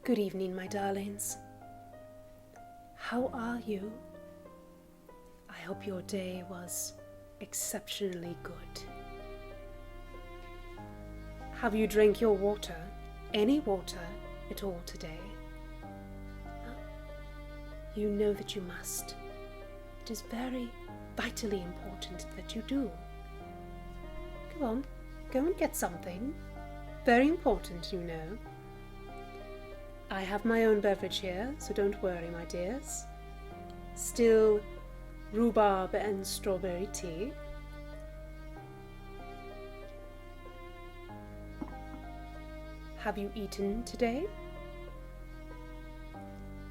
Good evening, my darlings. How are you? I hope your day was exceptionally good. Have you drank your water, any water at all today? You know that you must. It is very vitally important that you do. Go on, go and get something. Very important, you know. I have my own beverage here, so don't worry, my dears. Still rhubarb and strawberry tea. Have you eaten today?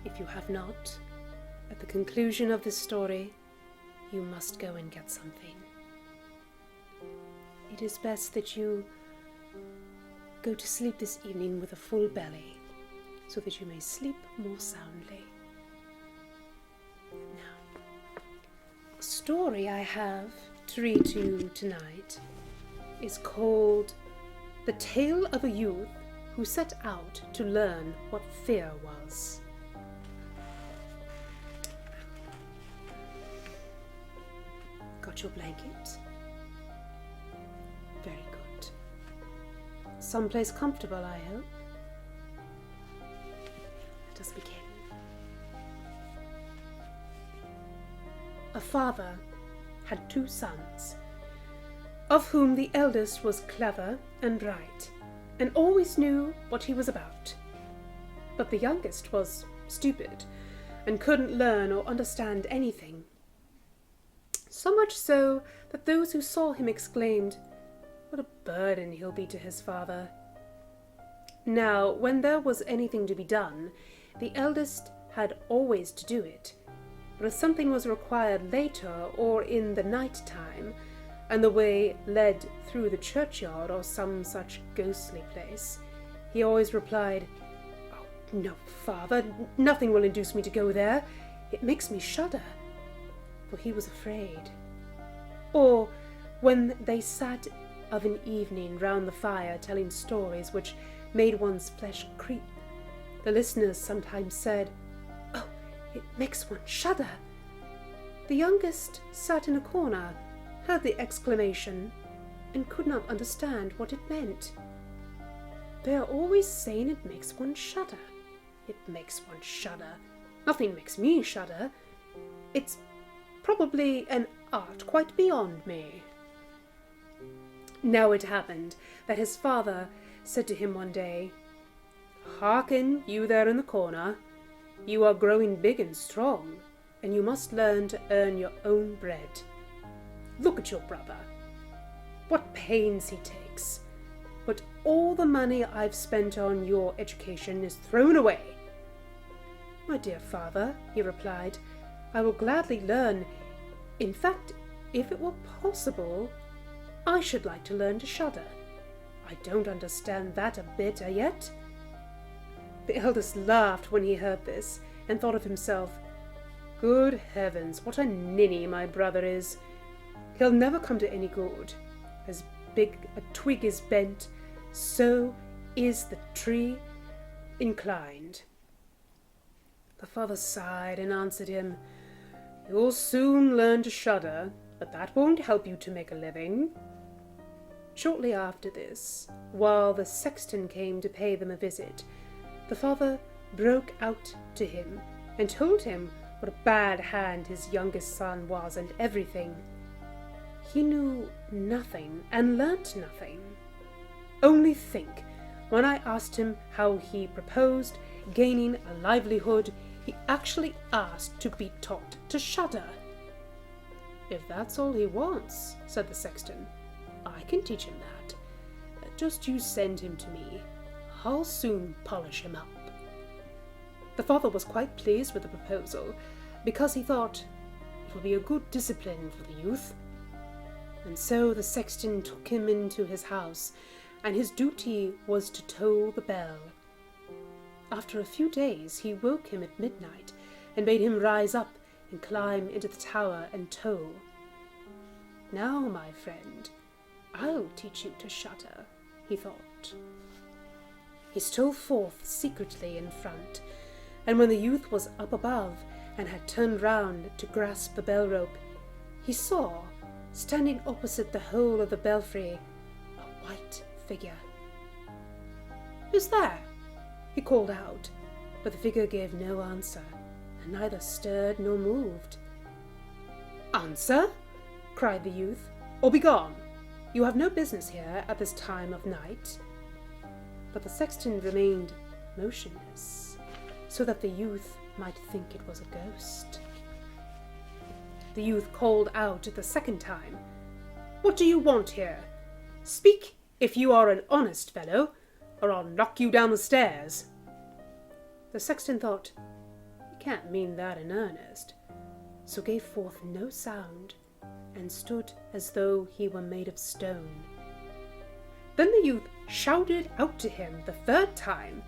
If you have not, at the conclusion of this story, you must go and get something. It is best that you go to sleep this evening with a full belly, so that you may sleep more soundly. Now, the story I have to read to you tonight is called The Tale of a Youth Who Set Out to Learn What Fear Was. Got your blanket? Very good. Someplace comfortable, I hope. Let us begin. A father had 2 sons, of whom the eldest was clever and bright, and always knew what he was about. But the youngest was stupid, and couldn't learn or understand anything. So much so that those who saw him exclaimed, "What a burden he'll be to his father." Now, when there was anything to be done, the eldest had always to do it, but if something was required later or in the night time, and the way led through the churchyard or some such ghostly place, he always replied, "Oh, no, father, nothing will induce me to go there. It makes me shudder," for he was afraid. Or when they sat of an evening round the fire telling stories which made one's flesh creep, the listeners sometimes said, "Oh, it makes one shudder." The youngest sat in a corner, heard the exclamation, and could not understand what it meant. "They are always saying it makes one shudder. It makes one shudder. Nothing makes me shudder. It's probably an art quite beyond me." Now it happened that his father said to him one day, "Hearken, you there in the corner. You are growing big and strong, and you must learn to earn your own bread. Look at your brother. What pains he takes. But all the money I've spent on your education is thrown away." "My dear father," he replied, "I will gladly learn. In fact, if it were possible, I should like to learn to shudder. I don't understand that a bit yet." The eldest laughed when he heard this, and thought of himself, "Good heavens, what a ninny my brother is. He'll never come to any good. As big a twig is bent, so is the tree inclined." The father sighed and answered him, "You'll soon learn to shudder, but that won't help you to make a living." Shortly after this, while the sexton came to pay them a visit, the father broke out to him and told him what a bad hand his youngest son was and everything. He knew nothing and learnt nothing. Only think, when I asked him how he proposed gaining a livelihood, he actually asked to be taught to shudder. "If that's all he wants," said the sexton, "I can teach him that. Just you send him to me. I'll soon polish him up." The father was quite pleased with the proposal, because he thought it would be a good discipline for the youth. And so the sexton took him into his house, and his duty was to toll the bell. After a few days he woke him at midnight, and bade him rise up and climb into the tower and toll. "Now, my friend, I'll teach you to shudder," he thought. he stole forth secretly in front, and when the youth was up above and had turned round to grasp the bell rope, he saw, standing opposite the hole of the belfry, a white figure. "Who's there?" he called out, but the figure gave no answer, and neither stirred nor moved. "Answer?" cried the youth, "or be gone. You have no business here at this time of night." But the sexton remained motionless, so that the youth might think it was a ghost. The youth called out the second time, "What do you want here? Speak if you are an honest fellow, or I'll knock you down the stairs." The sexton thought, "He can't mean that in earnest," so gave forth no sound, and stood as though he were made of stone. Then the youth shouted out to him the third time,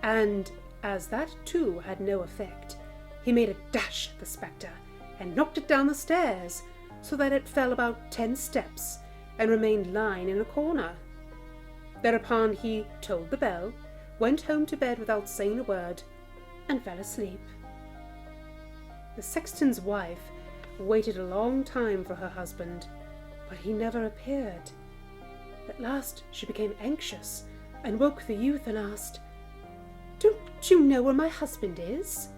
and as that too had no effect, he made a dash at the spectre, and knocked it down the stairs, so that it fell about 10 steps, and remained lying in a corner. Thereupon he tolled the bell, went home to bed without saying a word, and fell asleep. The sexton's wife waited a long time for her husband, but he never appeared. At last she became anxious, and woke the youth and asked, "Don't you know where my husband is?"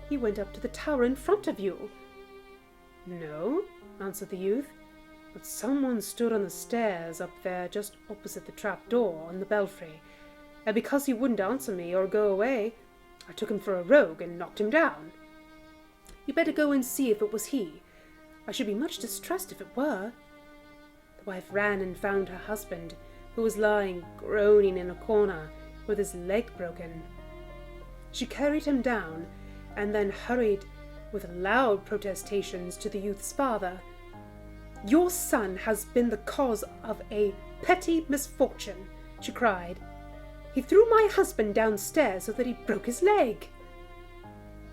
"He went up to the tower in front of you." "No," answered the youth, "but someone stood on the stairs up there just opposite the trap door on the belfry, and because he wouldn't answer me or go away, I took him for a rogue and knocked him down. You better go and see if it was he. I should be much distressed if it were." The wife ran and found her husband, who was lying groaning in a corner with his leg broken. She carried him down, and then hurried with loud protestations to the youth's father. "Your son has been the cause of a petty misfortune," she cried. "He threw my husband downstairs so that he broke his leg.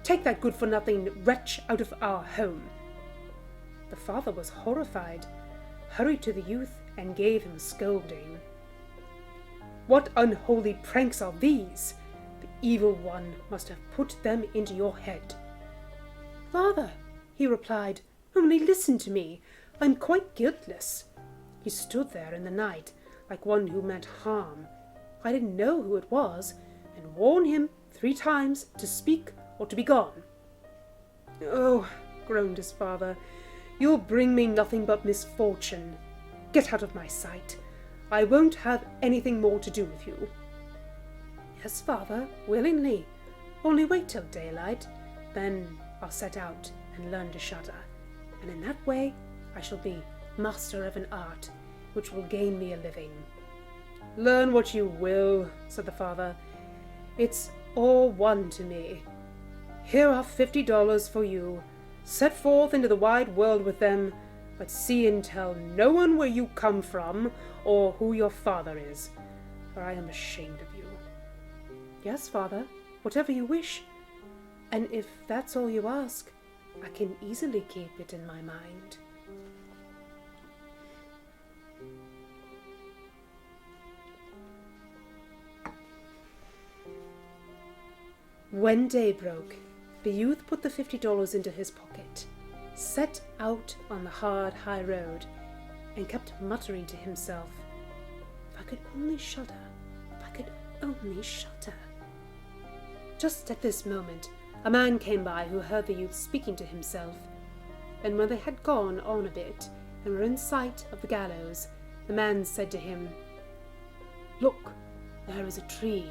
Take that good-for-nothing wretch out of our home." The father was horrified, hurried to the youth, and gave him a scolding. "What unholy pranks are these? The evil one must have put them into your head." "Father," he replied, "only listen to me. I'm quite guiltless." He stood there in the night like one who meant harm. I didn't know who it was, and warned him 3 times to speak or to be gone. "Oh," groaned his father, "you'll bring me nothing but misfortune. Get out of my sight. I won't have anything more to do with you." "Yes, father, willingly. Only wait till daylight. Then I'll set out and learn to shudder, and in that way I shall be master of an art which will gain me a living." "Learn what you will," said the father. "It's all one to me. Here are $50 for you. Set forth into the wide world with them, but see and tell no one where you come from or who your father is, for I am ashamed of you." "Yes, father, whatever you wish, and if that's all you ask, I can easily keep it in my mind." When day broke, the youth put the $50 into his pocket, set out on the hard high road, and kept muttering to himself, "If I could only shudder, if I could only shudder." Just at this moment, a man came by who heard the youth speaking to himself, and when they had gone on a bit and were in sight of the gallows, the man said to him, "Look, there is a tree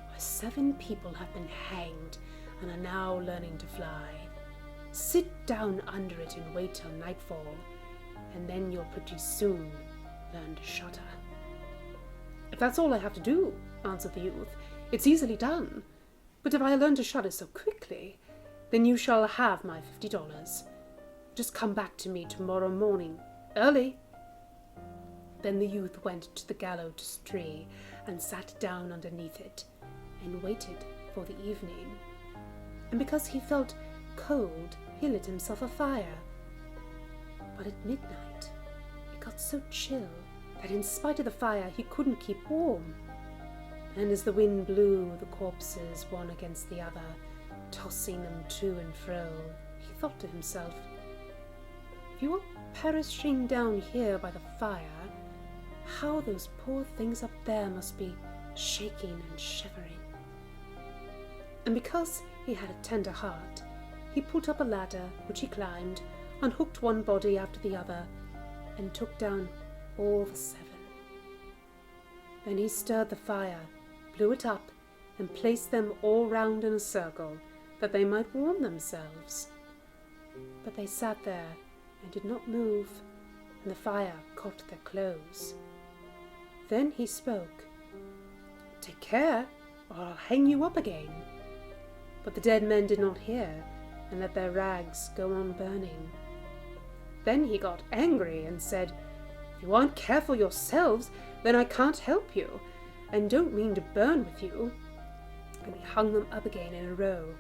where 7 people have been hanged and are now learning to fly. Sit down under it and wait till nightfall, and then you'll pretty soon learn to shudder." "If that's all I have to do," answered the youth, "it's easily done. But if I learn to shudder so quickly, then you shall have my $50. Just come back to me tomorrow morning, early." Then the youth went to the gallows tree and sat down underneath it, and waited for the evening. And because he felt cold, he lit himself a fire. But at midnight, it got so chill that in spite of the fire he couldn't keep warm. and as the wind blew the corpses one against the other, tossing them to and fro, he thought to himself, if you are perishing down here by the fire, how those poor things up there must be shaking and shivering. And because he had a tender heart, he pulled up a ladder, which he climbed, unhooked one body after the other, and took down all the 7. Then he stirred the fire, blew it up, and placed them all round in a circle, that they might warm themselves. But they sat there and did not move, and the fire caught their clothes. Then he spoke, "Take care, or I'll hang you up again." But the dead men did not hear, and let their rags go on burning. Then he got angry and said, "If you aren't careful yourselves, then I can't help you, and don't mean to burn with you." And he hung them up again in a row.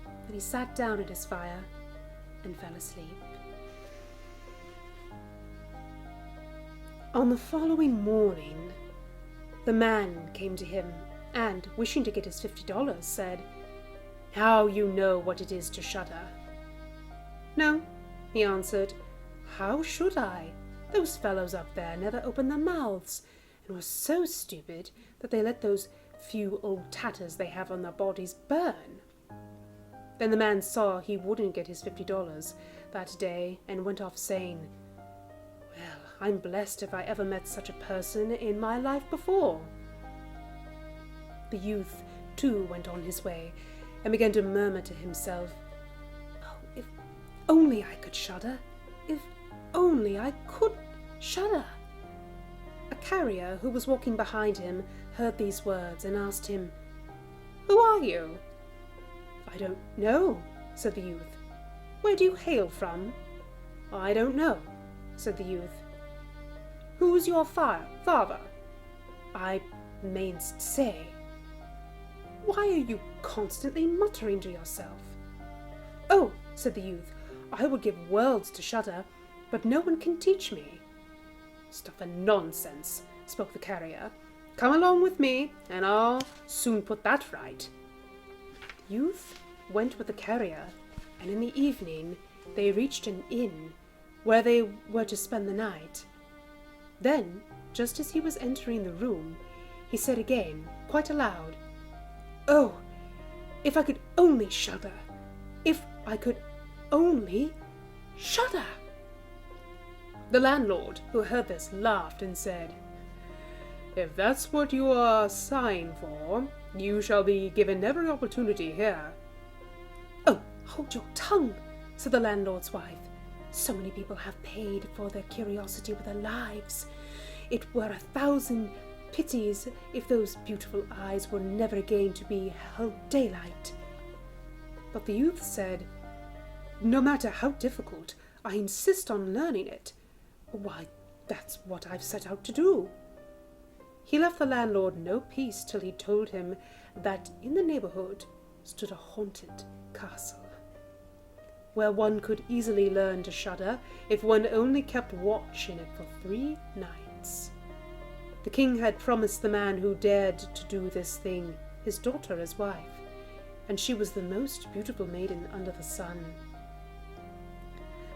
Then he sat down at his fire and fell asleep. On the following morning, the man came to him and, wishing to get his $50, said, "Now you know what it is to shudder." "No," he answered. "How should I? Those fellows up there never opened their mouths, and were so stupid that they let those few old tatters they have on their bodies burn." Then the man saw he wouldn't get his $50 that day, and went off saying, "Well, I'm blessed if I ever met such a person in my life before." The youth too went on his way, and began to murmur to himself, "Oh, if only I could shudder! If only I could shudder!" A carrier who was walking behind him heard these words and asked him, "Who are you?" "I don't know," said the youth. "Where do you hail from?" "I don't know," said the youth. "Who's your father?" "I mayn't say." "Why are you constantly muttering to yourself?" "Oh," said the youth, "I would give worlds to shudder, but no one can teach me." "Stuff and nonsense," spoke the carrier. "Come along with me, and I'll soon put that right." The youth went with the carrier, and in the evening they reached an inn, where they were to spend the night. Then, just as he was entering the room, he said again, quite aloud, "Oh, if I could only shudder! If I could only shudder!" The landlord, who heard this, laughed and said, "If that's what you are sighing for, you shall be given every opportunity here." "Oh, hold your tongue," said the landlord's wife. "So many people have paid for their curiosity with their lives. It were 1,000 pities if those beautiful eyes were never again to be held daylight." But the youth said, "No matter how difficult, I insist on learning it. Why, that's what I've set out to do." He left the landlord no peace till he told him that in the neighbourhood stood a haunted castle, where one could easily learn to shudder if one only kept watch in it for 3 nights. The king had promised the man who dared to do this thing his daughter as wife, and she was the most beautiful maiden under the sun.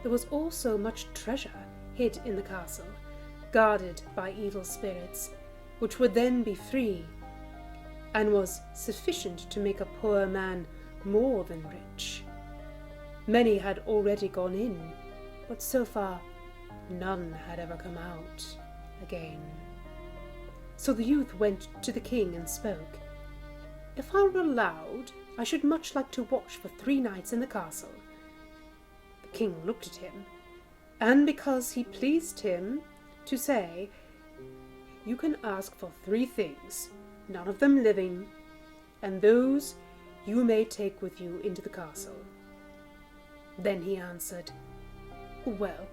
There was also much treasure hid in the castle, guarded by evil spirits, which would then be free, and was sufficient to make a poor man more than rich. Many had already gone in, but so far none had ever come out again. So the youth went to the king and spoke. "If I were allowed, I should much like to watch for 3 nights in the castle." The king looked at him, and because he pleased him to say, "You can ask for 3 things, none of them living, and those you may take with you into the castle." Then he answered, "Well,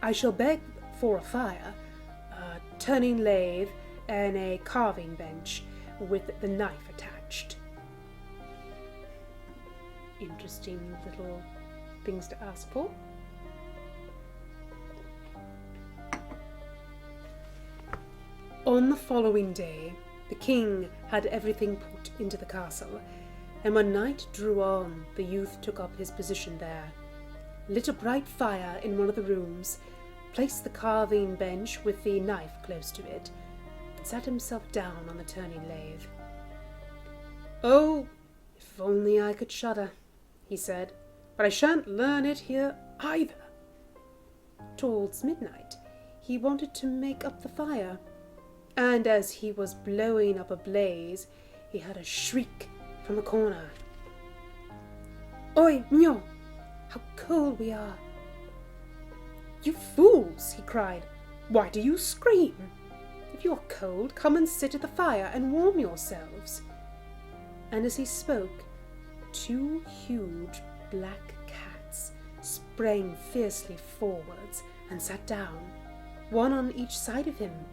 I shall beg for a fire, a turning lathe, and a carving bench with the knife attached." Interesting little things to ask for. On the following day, The king had everything put into the castle, and when night drew on, the youth took up his position there, lit a bright fire in one of the rooms, placed the carving bench with the knife close to it, and sat himself down on the turning lathe. "Oh, if only I could shudder," he said, "but I shan't learn it here either." Towards midnight, he wanted to make up the fire, and as he was blowing up a blaze, he heard a shriek from a corner. "Oi, Mignon! How cold we are!" "You fools!" he cried. "Why do you scream? If you are cold, come and sit at the fire and warm yourselves." And as he spoke, 2 huge black cats sprang fiercely forwards and sat down, one on each side of him,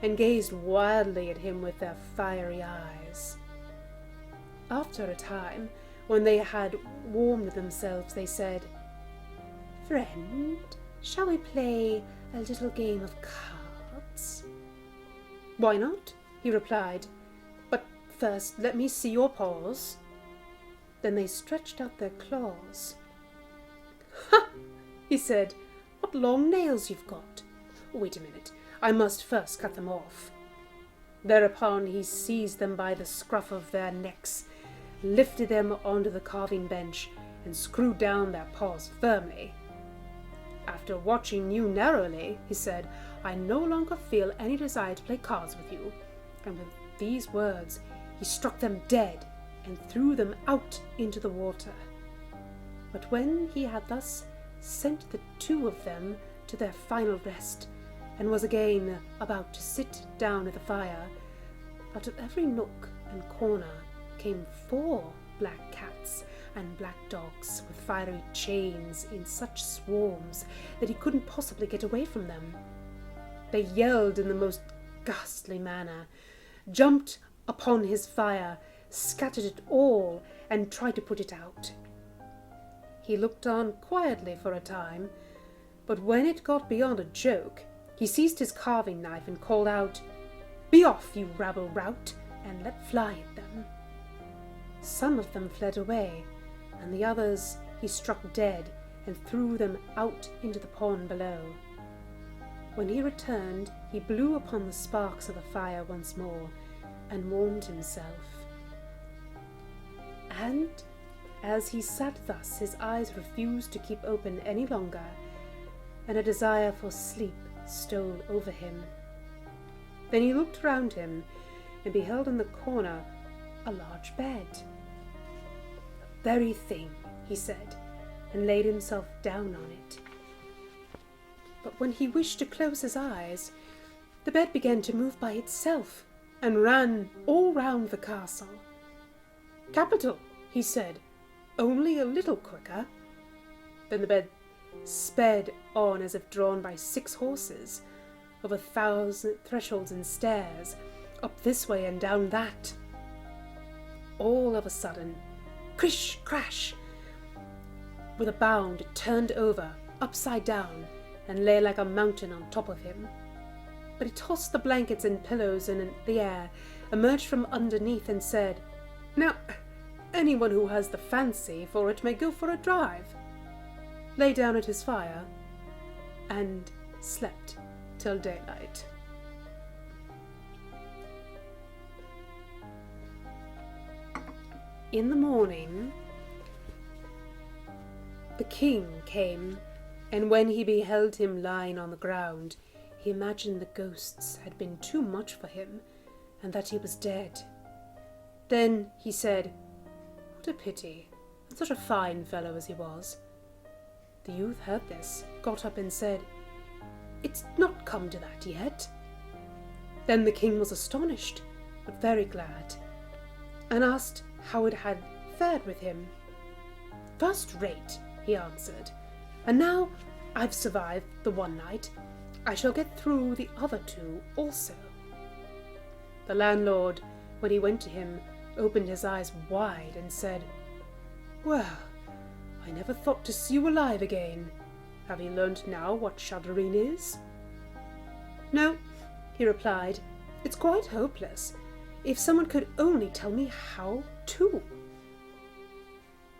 and gazed wildly at him with their fiery eyes. After a time, when they had warmed themselves, they said, "Friend, shall we play a little game of cards?" "Why not?" he replied. "But first let me see your paws." Then they stretched out their claws. "Ha!" he said. "What long nails you've got! Wait a minute, I must first cut them off." Thereupon he seized them by the scruff of their necks, lifted them onto the carving bench, and screwed down their paws firmly. "After watching you narrowly," he said, "I no longer feel any desire to play cards with you." And with these words he struck them dead and threw them out into the water. But when he had thus sent the 2 of them to their final rest, and was again about to sit down at the fire, out of every nook and corner came 4 black cats and black dogs with fiery chains in such swarms that he couldn't possibly get away from them. They yelled in the most ghastly manner, jumped upon his fire, scattered it all, and tried to put it out. He looked on quietly for a time, but when it got beyond a joke, he seized his carving knife and called out, "Be off, you rabble-rout, and let fly at them." Some of them fled away, and the others he struck dead and threw them out into the pond below. When he returned, he blew upon the sparks of the fire once more, and warmed himself. And as he sat thus, his eyes refused to keep open any longer, and a desire for sleep stole over him. Then he looked round him, and beheld in the corner a large bed. "The very thing," he said, and laid himself down on it. But when he wished to close his eyes, the bed began to move by itself, and ran all round the castle. "Capital," he said, "only a little quicker." Then the bed sped on as if drawn by 6 horses, over 1,000 thresholds and stairs, up this way and down that. All of a sudden, crish, crash! With a bound it turned over, upside down, and lay like a mountain on top of him. But he tossed the blankets and pillows in the air, emerged from underneath, and said, "Now, anyone who has the fancy for it may go for a drive," lay down at his fire, and slept till daylight. In the morning, the king came, and when he beheld him lying on the ground, he imagined the ghosts had been too much for him, and that he was dead. Then he said, "What a pity, and such a fine fellow as he was." The youth heard this, got up and said, "It's not come to that yet." Then the king was astonished, but very glad, and asked how it had fared with him. "First rate," he answered, "and now I've survived the one night, I shall get through the other 2 also." The landlord, when he went to him, opened his eyes wide and said, "Well, I never thought to see you alive again. Have you learnt now what shuddering is?" "No," he replied, "it's quite hopeless. If someone could only tell me how to.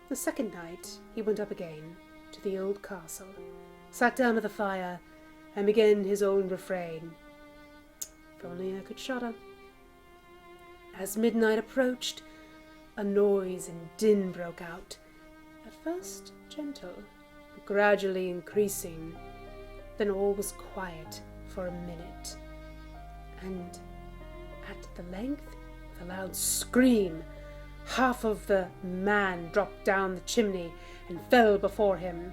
The second night he went up again to the old castle, sat down at the fire, and began his own refrain. If only I could shudder. As midnight approached, a noise and din broke out, at first gentle, but gradually increasing. Then all was quiet for a minute, and at the length, with a loud scream, half of the man dropped down the chimney and fell before him.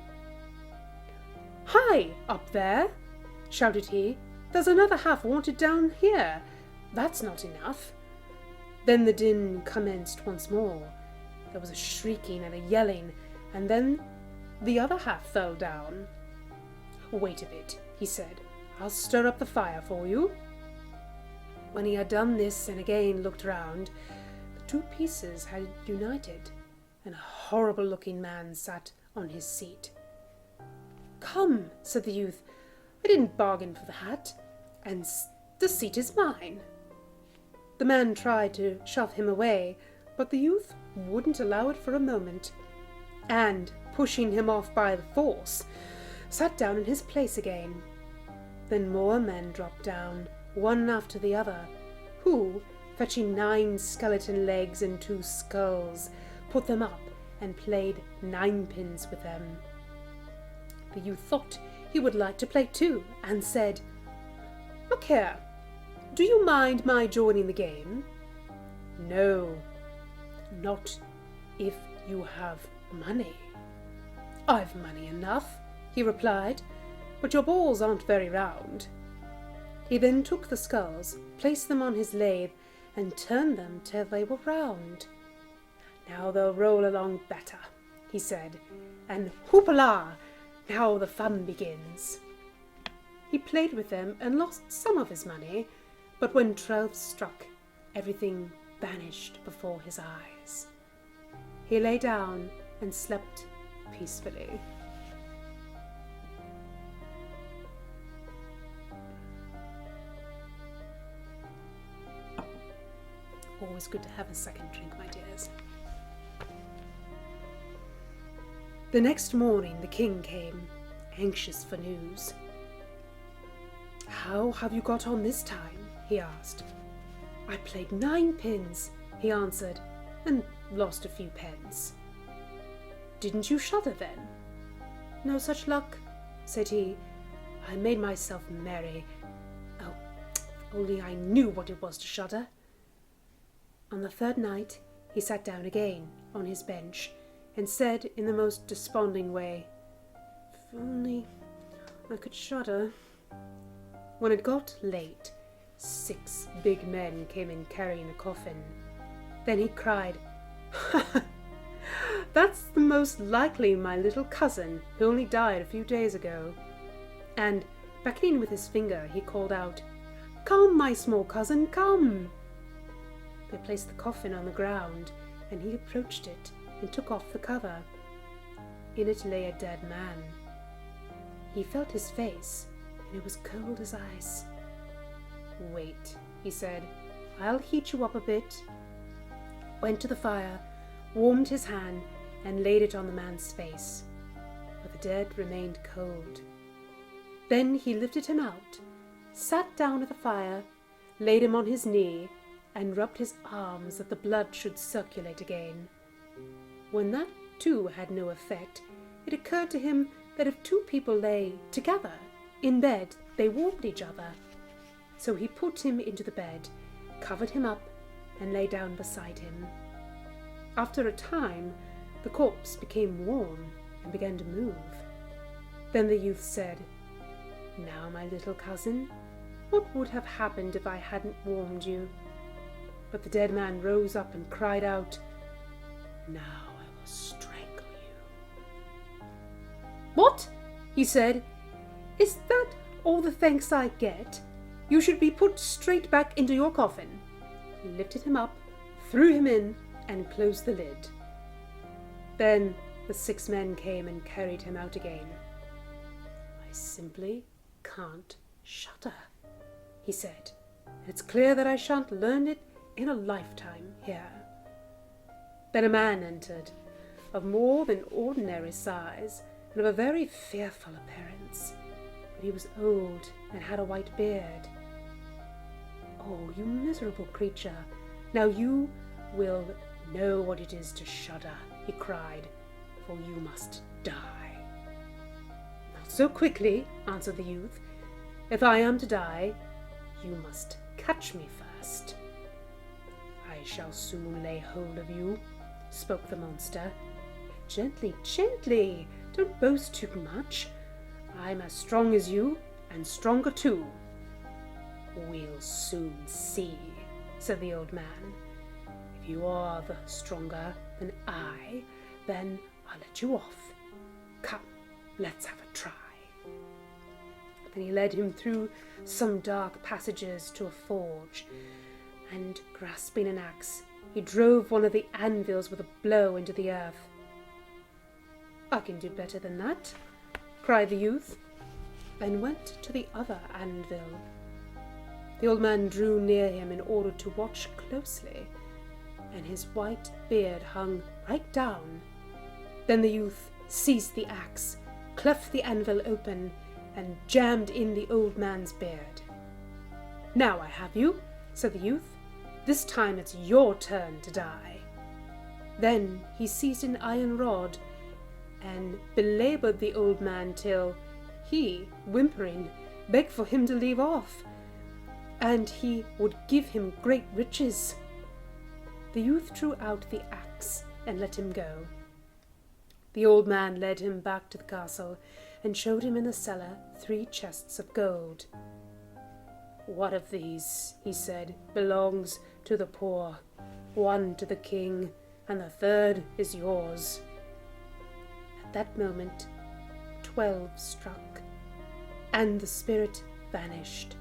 "Hi, up there!" shouted he. "There's another half wanted down here. That's not enough." Then the din commenced once more. There was a shrieking and a yelling, and then the other half fell down. "Wait a bit," he said. "I'll stir up the fire for you." When he had done this and again looked round, the two pieces had united, and a horrible-looking man sat on his seat. "Come," said the youth, "I didn't bargain for the hat, and the seat is mine." The man tried to shove him away, but the youth wouldn't allow it for a moment, and, pushing him off by force, sat down in his place again. Then more men dropped down, one after the other, who, fetching 9 skeleton legs and 2 skulls, put them up and played ninepins with them. The youth thought he would like to play too, and said, "Look here, do you mind my joining the game?" "No, not if you have money." "I've money enough," he replied, "but your balls aren't very round." He then took the skulls, placed them on his lathe, and turned them till they were round. "Now they'll roll along better," he said, and whoop-a-la, now the fun begins. He played with them and lost some of his money, but when 12 struck, everything vanished before his eyes. He lay down and slept peacefully. Always good to have a second drink, my dears. The next morning the king came, anxious for news. "How have you got on this time?" he asked. "I played 9 pins," he answered, "and lost a few pence." "Didn't you shudder then?" "No such luck," said he. "I made myself merry. Oh, if only I knew what it was to shudder." On the third night he sat down again on his bench and said in the most desponding way, "If only I could shudder." When it got late, 6 big men came in carrying a coffin. Then he cried, "Ha! That's the most likely my little cousin who only died a few days ago." And, beckoning with his finger, he called out, "Come, my small cousin, come." They placed the coffin on the ground, and he approached it and took off the cover. In it lay a dead man. He felt his face, and it was cold as ice. "Wait," he said, "I'll heat you up a bit." Went to the fire, warmed his hand, and laid it on the man's face, but the dead remained cold. Then he lifted him out, sat down at the fire, laid him on his knee, and rubbed his arms that the blood should circulate again. When that too had no effect, it occurred to him that if 2 people lay together in bed, they warmed each other. So he put him into the bed, covered him up, and lay down beside him. After a time, the corpse became warm and began to move. Then the youth said, "Now, my little cousin, what would have happened if I hadn't warmed you?" But the dead man rose up and cried out, "Now I will strangle you." "What?" he said. "Is that all the thanks I get? You should be put straight back into your coffin." He lifted him up, threw him in, and closed the lid. Then the 6 men came and carried him out again. "I simply can't shudder," he said. "It's clear that I shan't learn it in a lifetime here. Then a man entered, of more than ordinary size, and of a very fearful appearance, but he was old and had a white beard. "Oh, you miserable creature, now you will know what it is to shudder," he cried, "for you must die." "Not so quickly," answered the youth. "If I am to die, you must catch me first." "I shall soon lay hold of you," spoke the monster. "Gently, gently, don't boast too much. I'm as strong as you, and stronger too." "We'll soon see," said the old man. "If you are the stronger than I, then I'll let you off. Come, let's have a try." Then he led him through some dark passages to a forge, and grasping an axe, he drove one of the anvils with a blow into the earth. "I can do better than that," cried the youth, and went to the other anvil. The old man drew near him in order to watch closely, and his white beard hung right down. Then the youth seized the axe, cleft the anvil open, and jammed in the old man's beard. "Now I have you," said the youth. "This time it's your turn to die." Then he seized an iron rod and belaboured the old man till he, whimpering, begged for him to leave off, and he would give him great riches. The youth drew out the axe and let him go. The old man led him back to the castle and showed him in the cellar 3 chests of gold. "One of these," he said, "belongs to the poor, 1 to the king, and the 3rd is yours." At that moment 12 struck, and the spirit vanished,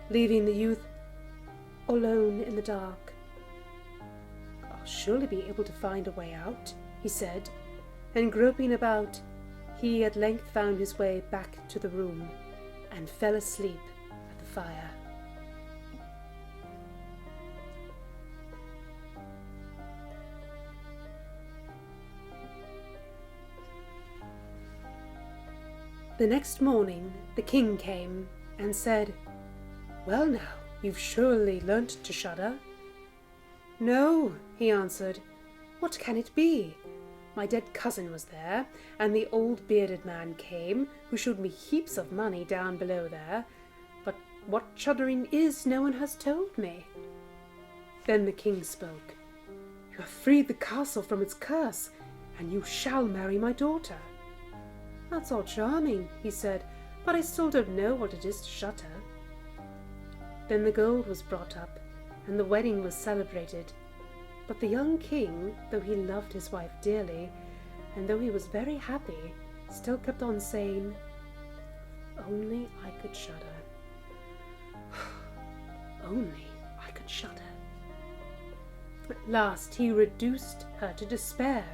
leaving the youth alone in the dark. "I'll surely be able to find a way out," he said, and groping about, he at length found his way back to the room and fell asleep at the fire. The next morning the king came and said, "Well now, you've surely learnt to shudder." "No," he answered. "What can it be? My dead cousin was there, and the old bearded man came, who showed me heaps of money down below there, but what shuddering is no one has told me." Then the king spoke. "You have freed the castle from its curse, and you shall marry my daughter." "That's all charming," he said, "but I still don't know what it is to shudder." Then the gold was brought up, and the wedding was celebrated. But the young king, though he loved his wife dearly, and though he was very happy, still kept on saying, "If only I could shudder. Only I could shudder." At last he reduced her to despair.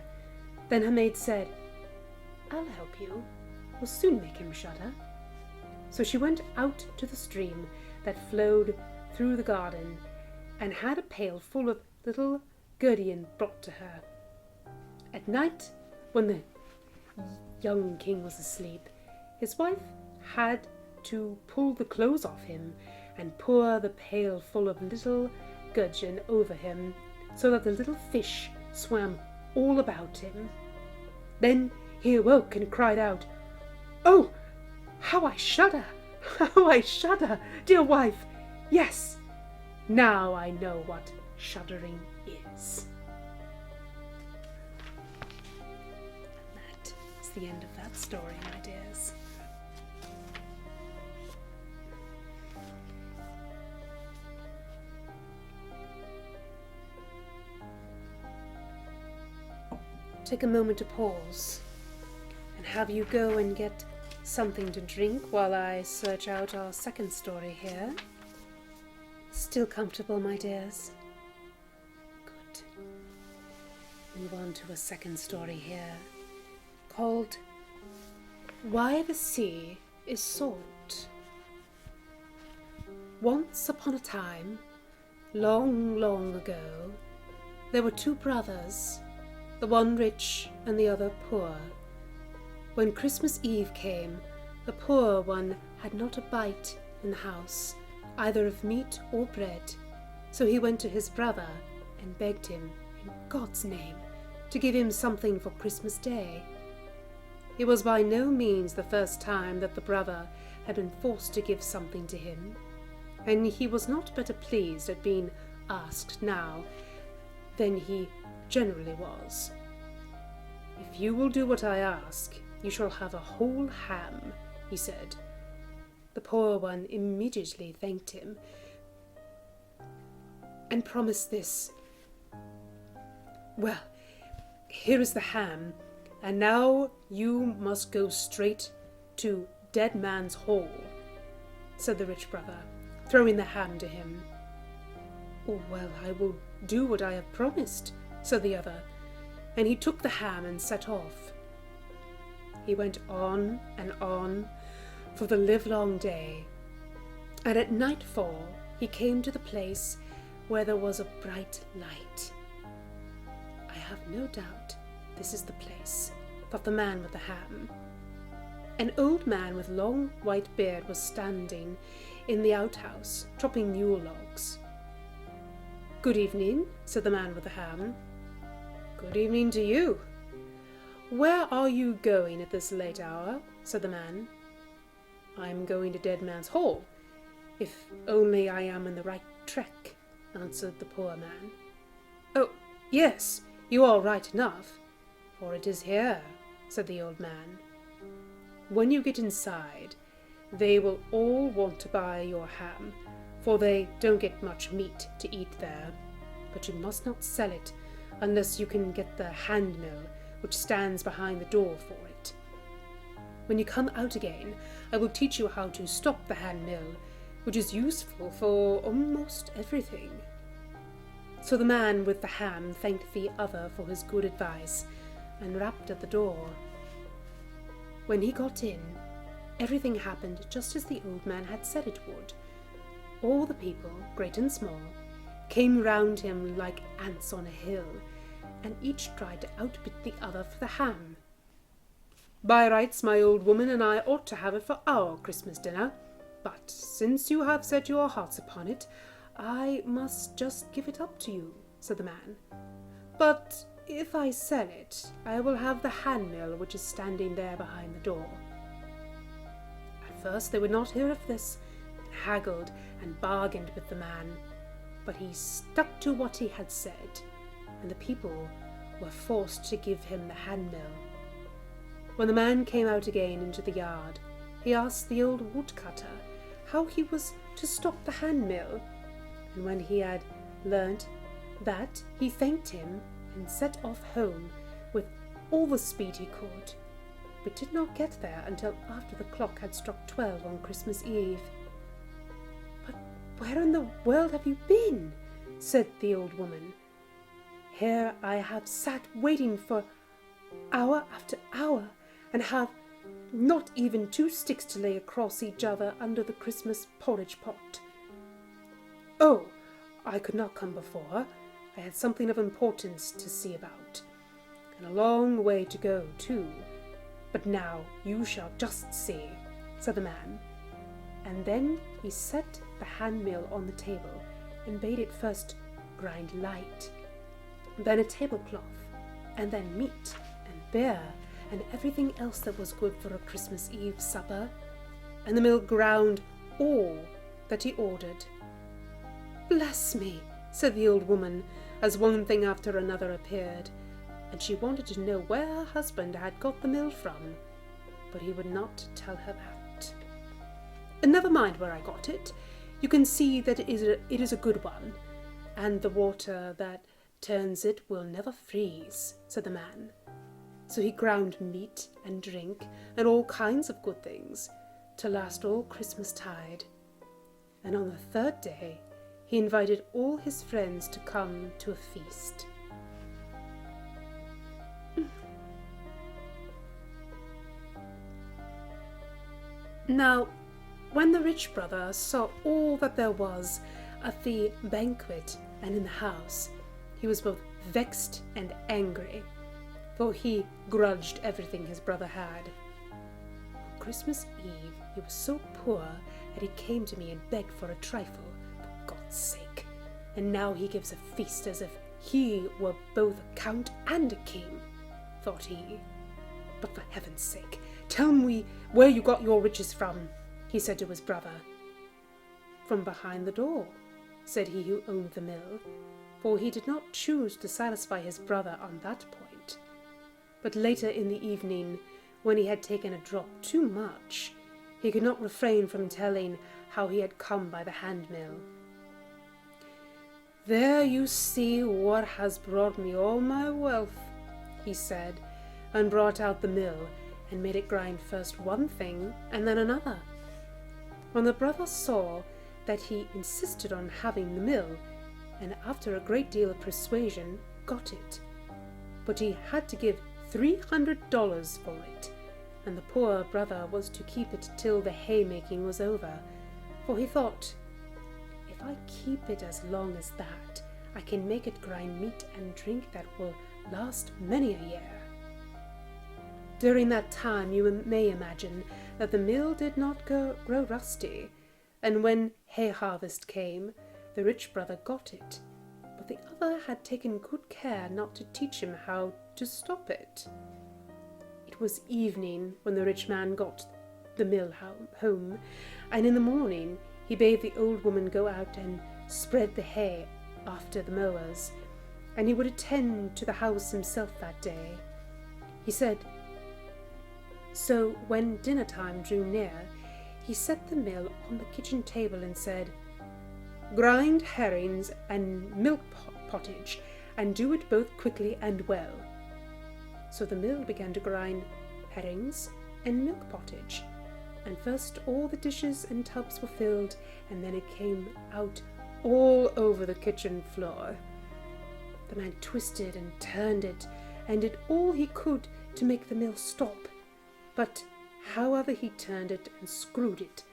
Then her maid said, "I'll help you. We'll soon make him shudder." So she went out to the stream that flowed through the garden, and had a pail full of little gudgeon brought to her. At night, when the young king was asleep, his wife had to pull the clothes off him and pour the pail full of little gudgeon over him, so that the little fish swam all about him. Then he awoke and cried out, "Oh, how I shudder! How I shudder, dear wife! Yes, now I know what shuddering is." That is the end of that story, my dears. Take a moment to pause and have you go and get something to drink while I search out our second story here. Still comfortable, my dears? Good. Move on to a second story here, called Why the Sea is Salt. Once upon a time, Long, long ago, there were two brothers, the one rich and the other poor. When Christmas Eve came, the poor one had not a bite in the house, either of meat or bread. So he went to his brother and begged him, in God's name, to give him something for Christmas Day. It was by no means the first time that the brother had been forced to give something to him, and he was not better pleased at being asked now than he generally was. "If you will do what I ask, you shall have a whole ham," he said. The poor one immediately thanked him and promised this. "Well, here is the ham, and now you must go straight to Dead Man's Hall," said the rich brother, throwing the ham to him. "Oh, well, I will do what I have promised," said the other, and he took the ham and set off. He went on and on for the livelong day, and at nightfall he came to the place where there was a bright light. "I have no doubt this is the place," thought the man with the ham. An old man with long white beard was standing in the outhouse, chopping Yule logs. "Good evening," said the man with the ham. "Good evening to you." "Where are you going at this late hour?" said the man. "I'm going to Dead Man's Hall, if only I am in the right track," answered the poor man. "Oh, yes, you are right enough, for it is here," said the old man. "When you get inside, they will all want to buy your ham, for they don't get much meat to eat there. But you must not sell it unless you can get the handmill which stands behind the door for it. When you come out again, I will teach you how to stop the handmill, which is useful for almost everything." So the man with the ham thanked the other for his good advice and rapped at the door. When he got in, everything happened just as the old man had said it would. All the people, great and small, came round him like ants on a hill, and each tried to outbid the other for the ham. "By rights, my old woman and I ought to have it for our Christmas dinner, but since you have set your hearts upon it, I must just give it up to you," said the man. "But if I sell it, I will have the handmill which is standing there behind the door." At first they would not hear of this, and haggled and bargained with the man, but he stuck to what he had said, and the people were forced to give him the handmill. When the man came out again into the yard, he asked the old woodcutter how he was to stop the handmill, and when he had learnt that, he thanked him and set off home with all the speed he could, but did not get there until after the clock had struck 12 on Christmas Eve. "But where in the world have you been?" said the old woman. "Here I have sat waiting for hour after hour, and have not even 2 sticks to lay across each other under the Christmas porridge pot." "Oh, I could not come before. I had something of importance to see about, and a long way to go too. But now you shall just see," said the man. And then he set the handmill on the table and bade it first grind light, then a tablecloth, and then meat and beer and everything else that was good for a Christmas Eve supper, and the mill ground all that he ordered. "Bless me," said the old woman, as one thing after another appeared, and she wanted to know where her husband had got the mill from, but he would not tell her that. "Never mind where I got it. You can see that it is a good one, and the water that turns it will never freeze," said the man. So he ground meat and drink and all kinds of good things to last all Christmas tide. And on the 3rd day he invited all his friends to come to a feast. Now, when the rich brother saw all that there was at the banquet and in the house, he was both vexed and angry, for he grudged everything his brother had. On Christmas Eve he was so poor that he came to me and begged for a trifle, for God's sake, and now he gives a feast as if he were both a count and a king, thought he. But for heaven's sake, tell me where you got your riches from, he said to his brother. From behind the door, said he who owned the mill, for he did not choose to satisfy his brother on that point. But later in the evening, when he had taken a drop too much, he could not refrain from telling how he had come by the handmill. "There you see what has brought me all my wealth," he said, and brought out the mill and made it grind first one thing and then another. When the brother saw that he insisted on having the mill, and after a great deal of persuasion got it, but he had to give $300 for it, and the poor brother was to keep it till the haymaking was over, for he thought, if I keep it as long as that, I can make it grind meat and drink that will last many a year. During that time you may imagine that the mill did not grow rusty, and when hay harvest came, the rich brother got it, but the other had taken good care not to teach him how to stop it. It was evening when the rich man got the mill home, and in the morning he bade the old woman go out and spread the hay after the mowers, and he would attend to the house himself that day. He said, so when dinner time drew near, he set the mill on the kitchen table and said, "Grind herrings and milk pottage, and do it both quickly and well." So the mill began to grind herrings and milk pottage, and first all the dishes and tubs were filled, and then it came out all over the kitchen floor. The man twisted and turned it, and did all he could to make the mill stop, but however he turned it and screwed it,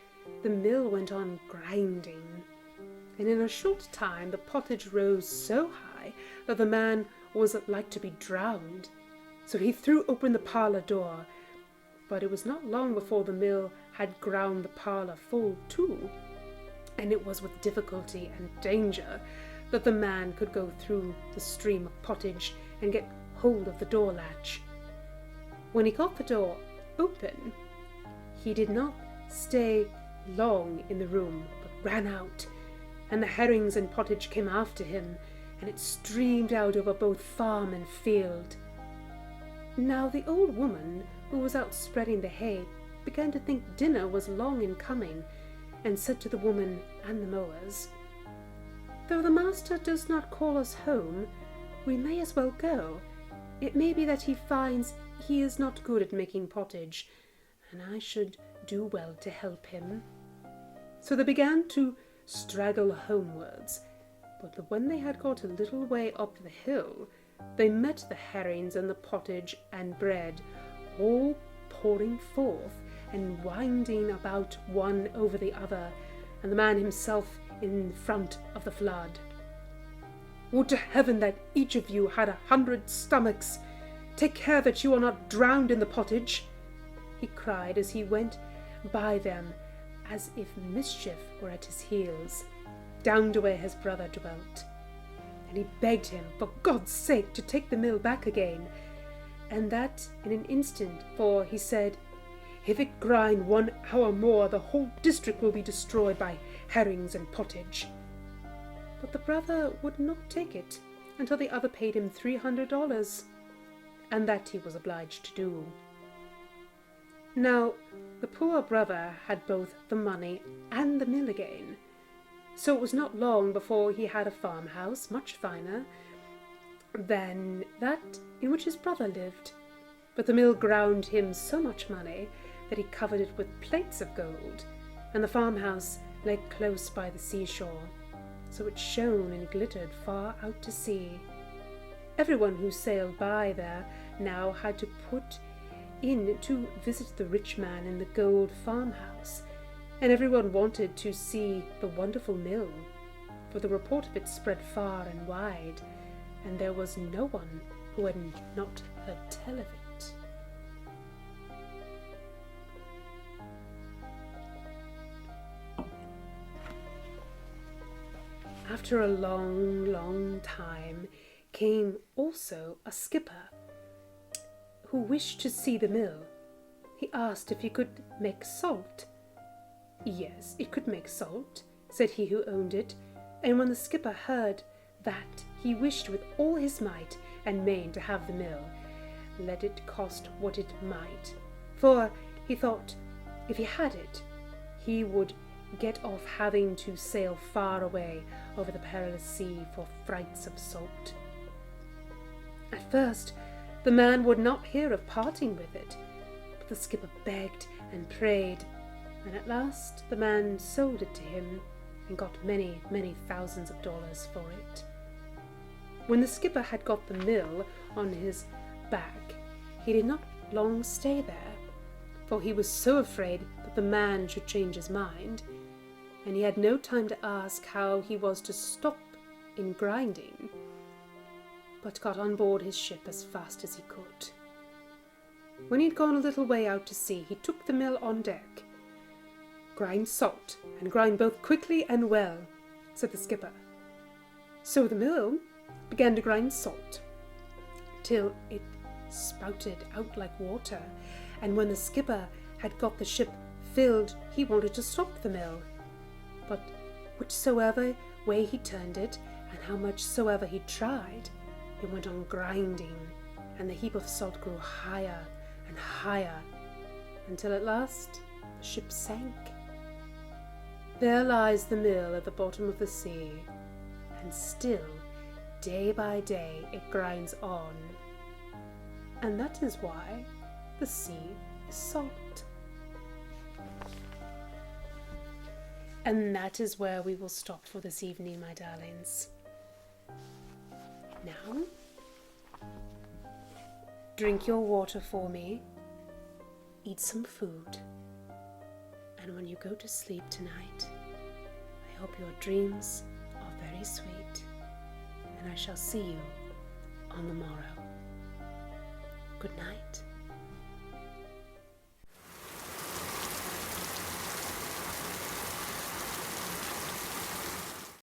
the mill went on grinding, and in a short time the pottage rose so high that the man was like to be drowned. So he threw open the parlour door, but it was not long before the mill had ground the parlour full too, and it was with difficulty and danger that the man could go through the stream of pottage and get hold of the door latch. When he got the door open, he did not stay long in the room, but ran out, and the herrings and pottage came after him, and it streamed out over both farm and field. Now the old woman, who was out spreading the hay, began to think dinner was long in coming, and said to the woman and the mowers, "Though the master does not call us home, we may as well go. It may be that he finds he is not good at making pottage, and I should do well to help him." So they began to straggle homewards, but when they had got a little way up the hill, they met the herrings and the pottage and bread all pouring forth and winding about one over the other, and the man himself in front of the flood. "Would to heaven that each of you had 100 stomachs! Take care that you are not drowned in the pottage," he cried as he went by them as if mischief were at his heels, down to where his brother dwelt. And he begged him, for God's sake, to take the mill back again, and that in an instant, for he said, "If it grind 1 hour more, the whole district will be destroyed by herrings and pottage." But the brother would not take it until the other paid him $300, and that he was obliged to do. Now the poor brother had both the money and the mill again, so it was not long before he had a farmhouse much finer than that in which his brother lived. But the mill ground him so much money that he covered it with plates of gold, and the farmhouse lay close by the seashore, so it shone and glittered far out to sea. Everyone who sailed by there now had to put in to visit the rich man in the gold farmhouse, and everyone wanted to see the wonderful mill. for the report of it spread far and wide, and there was no one who had not heard tell of it. After a long, long time came also a skipper who wished to see the mill. He asked if he could make salt. Yes, it could make salt, said he who owned it, and when the skipper heard that, he wished with all his might and main to have the mill, let it cost what it might, for he thought if he had it, he would get off having to sail far away over the perilous sea for frights of salt. At first, the man would not hear of parting with it, but the skipper begged and prayed, and at last the man sold it to him and got many, many thousands of dollars for it. When the skipper had got the mill on his back, he did not long stay there, for he was so afraid that the man should change his mind, and he had no time to ask how he was to stop in grinding, but got on board his ship as fast as he could. When he had gone a little way out to sea, he took the mill on deck. "Grind salt, and grind both quickly and well," said the skipper. So the mill began to grind salt, till it spouted out like water, and when the skipper had got the ship filled, he wanted to stop the mill. But whichsoever way he turned it, and how much soever he tried, it went on grinding, and the heap of salt grew higher and higher, until at last the ship sank. There lies the mill at the bottom of the sea, and still, day by day, it grinds on. And that is why the sea is salt. And that is where we will stop for this evening, my darlings. Now, drink your water for me, eat some food, and when you go to sleep tonight, I hope your dreams are very sweet, and I shall see you on the morrow. Good night.